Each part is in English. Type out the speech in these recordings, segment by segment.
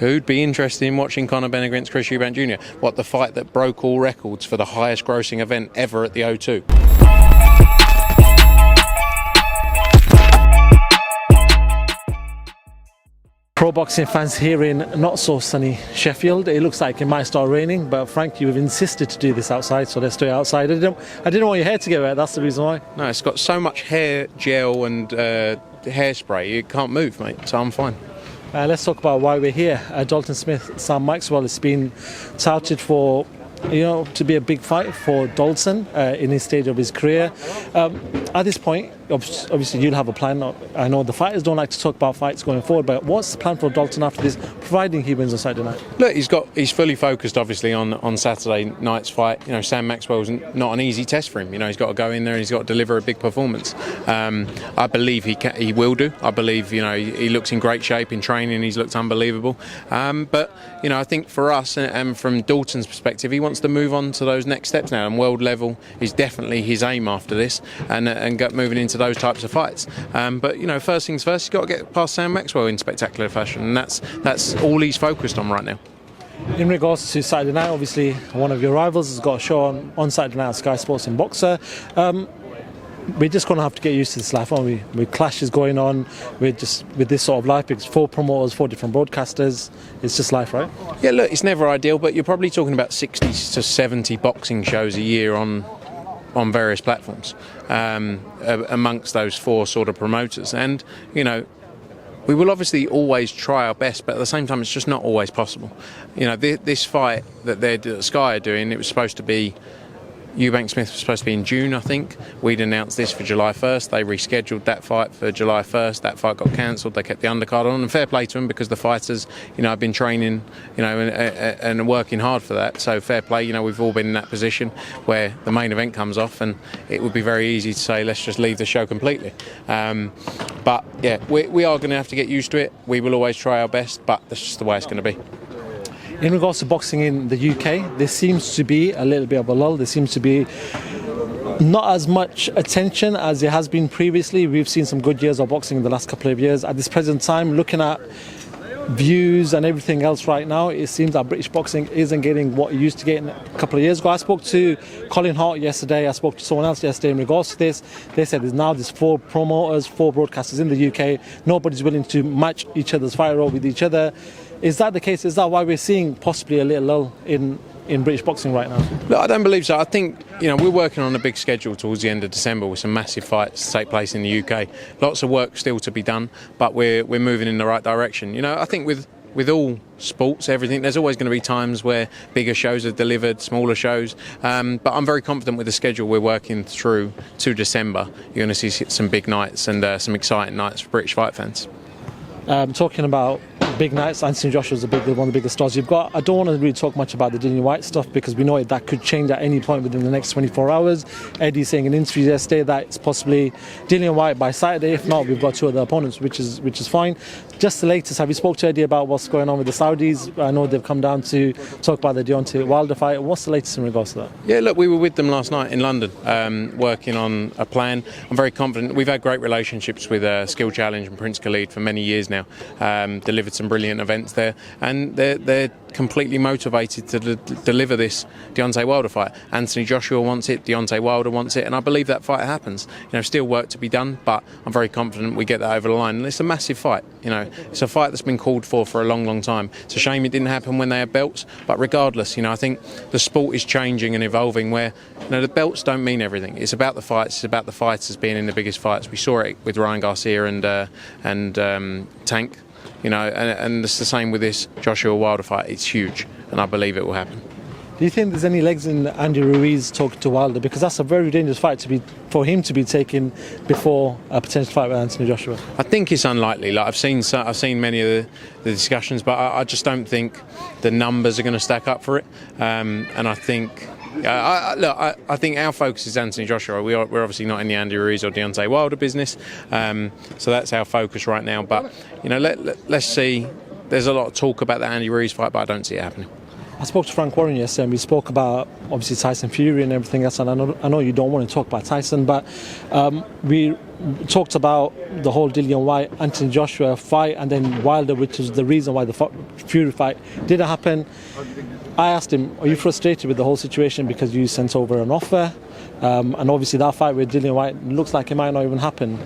Who'd be interested in watching Conor Benn against Eubank Jr? What, the fight that broke all records for the highest grossing event ever at the O2? Pro boxing fans here in not so sunny Sheffield. It looks like it might start raining, but Frank, you've insisted to do this outside, so let's do it outside. I didn't want your hair to get wet, that's the reason why. No, it's got so much hair gel and hairspray, it can't move, mate, so I'm fine. Let's talk about why we're here. Dalton Smith, Sam Maxwell has been touted for, to be a big fight for Dalton in his stage of his career. At this point, obviously you'll have a plan. I know the fighters don't like to talk about fights going forward, but what's the plan for Dalton after this, providing he wins on Saturday night? Look, he's fully focused, obviously, on Saturday night's fight. Sam Maxwell's not an easy test for him. He's got to go in there and he's got to deliver a big performance. I believe he will do. I believe he looks in great shape in training. He's looked unbelievable. But I think for us and from Dalton's perspective, he wants to move on to those next steps now. And world level is definitely his aim after this, and get moving into those types of fights. But first things first, he's got to get past Sam Maxwell in spectacular fashion, and that's all he's focused on right now. In regards to Saturday night, obviously one of your rivals has got a show on Saturday night, Sky Sports in Boxer. We're just going to have to get used to this life, aren't we? With clashes going on, with this sort of life, because 4 promoters, 4 different broadcasters, it's just life, right? Yeah, look, it's never ideal, but you're probably talking about 60 to 70 boxing shows a year on various platforms amongst those 4 sort of promoters, and we will obviously always try our best, but at the same time it's just not always possible. This fight that Sky are doing, it was supposed to be Eubank Smith was supposed to be in June, I think. We'd announced this for July 1st. They rescheduled that fight for July 1st. That fight got cancelled. They kept the undercard on, and fair play to them, because the fighters, have been training, and working hard for that. So fair play. We've all been in that position where the main event comes off, and it would be very easy to say, let's just leave the show completely. But yeah, we are going to have to get used to it. We will always try our best, but that's just the way it's going to be. In regards to boxing in the UK, there seems to be a little bit of a lull. There seems to be not as much attention as there has been previously. We've seen some good years of boxing in the last couple of years. At this present time, looking at views and everything else right now, it seems that British boxing isn't getting what it used to get a couple of years ago. I spoke to Colin Hart yesterday, I spoke to someone else yesterday in regards to this. They said there's 4 promoters, 4 broadcasters in the UK. Nobody's willing to match each other's fight rate with each other. Is that the case? Is that why we're seeing possibly a little lull in British boxing right now? Look, I don't believe so. I think we're working on a big schedule towards the end of December with some massive fights to take place in the UK. Lots of work still to be done, but we're moving in the right direction. I think with all sports, everything, there's always going to be times where bigger shows are delivered, smaller shows, but I'm very confident with the schedule we're working through to December. You're going to see some big nights and some exciting nights for British fight fans. Talking about big nights, Anthony Joshua's one of the biggest stars you've got. I don't want to really talk much about the Dillian Whyte stuff, because we know that could change at any point within the next 24 hours. Eddie's saying in an interview yesterday that it's possibly Dillian Whyte by Saturday. If not, we've got 2 other opponents, which is fine. Just the latest, have you spoke to Eddie about what's going on with the Saudis? I know they've come down to talk about the Deontay Wilder fight. What's the latest in regards to that? Yeah, look, we were with them last night in London, working on a plan. I'm very confident. We've had great relationships with Skill Challenge and Prince Khalid for many years now. Delivered some brilliant events there, and they're completely motivated to deliver this Deontay Wilder fight. Anthony Joshua wants it, Deontay Wilder wants it, and I believe that fight happens. Still work to be done, but I'm very confident we get that over the line. And it's a massive fight. It's a fight that's been called for a long, long time. It's a shame it didn't happen when they had belts, but regardless, I think the sport is changing and evolving where the belts don't mean everything. It's about the fights. It's about the fighters being in the biggest fights. We saw it with Ryan Garcia and Tank. And it's the same with this Joshua Wilder fight. It's huge, and I believe it will happen. Do you think there's any legs in Andy Ruiz talking to Wilder? Because that's a very dangerous fight for him to be taken before a potential fight with Anthony Joshua. I think it's unlikely. I've seen many of the discussions, but I just don't think the numbers are going to stack up for it. And I think. I think our focus is Anthony Joshua. We're obviously not in the Andy Ruiz or Deontay Wilder business, so that's our focus right now. But let's see. There's a lot of talk about the Andy Ruiz fight, but I don't see it happening. I spoke to Frank Warren yesterday, and we spoke about obviously Tyson Fury and everything else. And I know you don't want to talk about Tyson, but we talked about the whole Dillian Whyte, Anthony Joshua fight, and then Wilder, which is the reason why the Fury fight didn't happen. I asked him, "Are you frustrated with the whole situation because you sent over an offer?" And obviously that fight with Dillian Whyte looks like it might not even happen.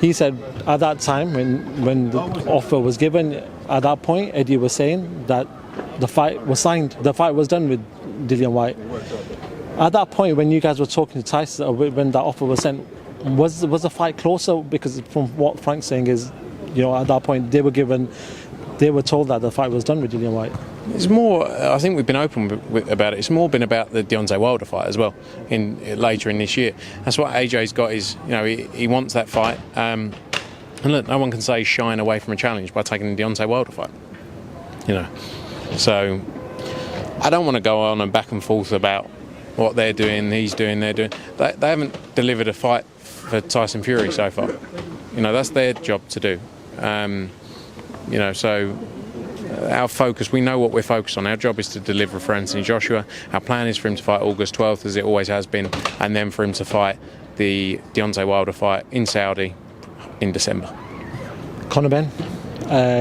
He said at that time when the offer was given, at that point Eddie was saying that the fight was signed, the fight was done with Dillian Whyte. At that point when you guys were talking to Tyson, when that offer was sent, was the fight closer? Because from what Frank's saying is, at that point they were told that the fight was done with Dillian Whyte. It's more, I think we've been open about it. It's more been about the Deontay Wilder fight as well later in this year. That's what AJ's got is, he wants that fight. And look, no one can say he's shying away from a challenge by taking the Deontay Wilder fight. So I don't want to go on and back and forth about what they're doing, he's doing, they're doing. They haven't delivered a fight for Tyson Fury so far. That's their job to do. So our focus, we know what we're focused on. Our job is to deliver for Anthony Joshua. Our plan is for him to fight August 12th, as it always has been, and then for him to fight the Deontay Wilder fight in Saudi in December. Conor Benn,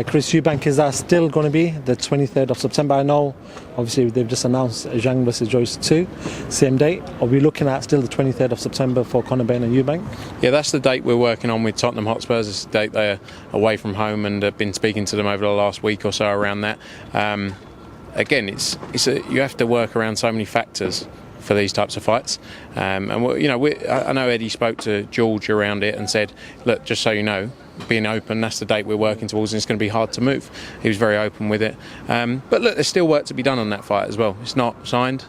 Chris Eubank, is that still going to be the 23rd of September? I know, obviously, they've just announced Zhang versus Joyce 2, same date. Are we looking at still the 23rd of September for Conor Benn and Eubank? Yeah, that's the date we're working on with Tottenham Hotspurs. It's the date they're away from home, and have been speaking to them over the last week or so around that. Again, you have to work around so many factors for these types of fights. I know Eddie spoke to George around it and said, look, just so you know, being open, that's the date we're working towards, and it's going to be hard to move. He was very open with it. But look, there's still work to be done on that fight as well. It's not signed,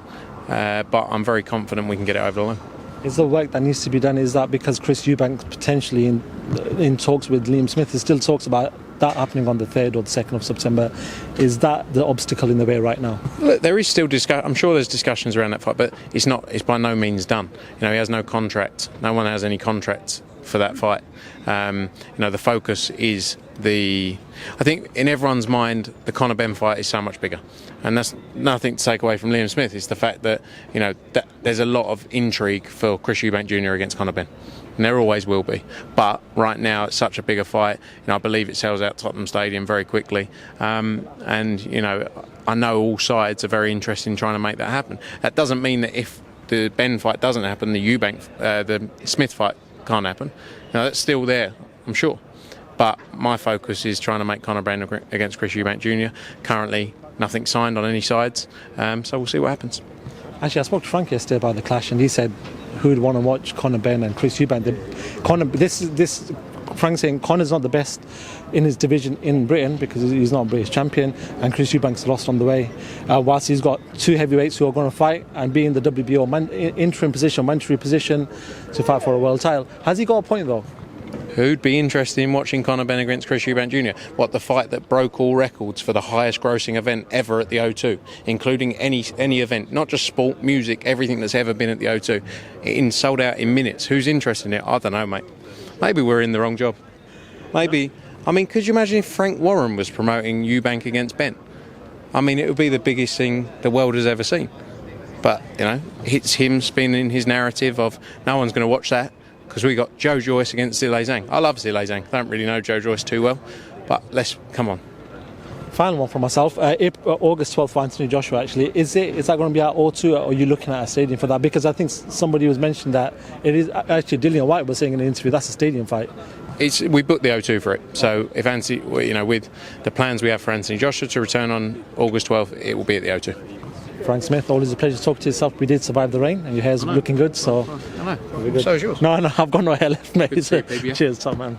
but I'm very confident we can get it over the line. Is the work that needs to be done, is that because Chris Eubank potentially in talks with Liam Smith, he still talks about that happening on the 3rd or the 2nd of September? Is that the obstacle in the way right now? Look, there is still I'm sure there's discussions around that fight, but it's by no means done. He has no contract. No one has any contract for that fight. The focus is I think in everyone's mind the Conor Benn fight is so much bigger, and that's nothing to take away from Liam Smith. It's the fact that that there's a lot of intrigue for Chris Eubank Jr. against Conor Benn, and there always will be. But right now it's such a bigger fight. I believe it sells out Tottenham Stadium very quickly, and I know all sides are very interested in trying to make that happen. That doesn't mean that if the Benn fight doesn't happen, the Smith fight can't happen. That's still there, I'm sure. But my focus is trying to make Conor Benn against Chris Eubank Jr. Currently, nothing signed on any sides, so we'll see what happens. Actually, I spoke to Frank yesterday about the clash, and he said who'd want to watch Conor Benn and Chris Eubank. Frank's saying Conor's not the best in his division in Britain because he's not a British champion, and Chris Eubank's lost on the way. Whilst he's got two heavyweights who are going to fight and be in the WBO mandatory position to fight for a world title. Has he got a point though? Who'd be interested in watching Conor Benn against Chris Eubank Jr.? What, the fight that broke all records for the highest grossing event ever at the O2, including any event, not just sport, music, everything that's ever been at the O2, sold out in minutes. Who's interested in it? I don't know, mate. Maybe we're in the wrong job. Maybe. Could you imagine if Frank Warren was promoting Eubank against Benn? It would be the biggest thing the world has ever seen. But, it's him spinning his narrative of no one's going to watch that because we got Joe Joyce against Zhilei Zhang. I love Zhilei Zhang. I don't really know Joe Joyce too well, but come on. Final one for myself. August 12th for Anthony Joshua, actually. Is that going to be at O2, or are you looking at a stadium for that? Because I think somebody was mentioned that it is actually, Dillian Whyte was saying in an interview, that's a stadium fight. We booked the O2 for it. So if Anthony, with the plans we have for Anthony Joshua to return on August 12th, it will be at the O2. Frank Smith, always a pleasure to talk to yourself. We did survive the rain, and your hair's looking good, so... I know. So is yours. No, I've got no hair left, mate. Cheers, top man.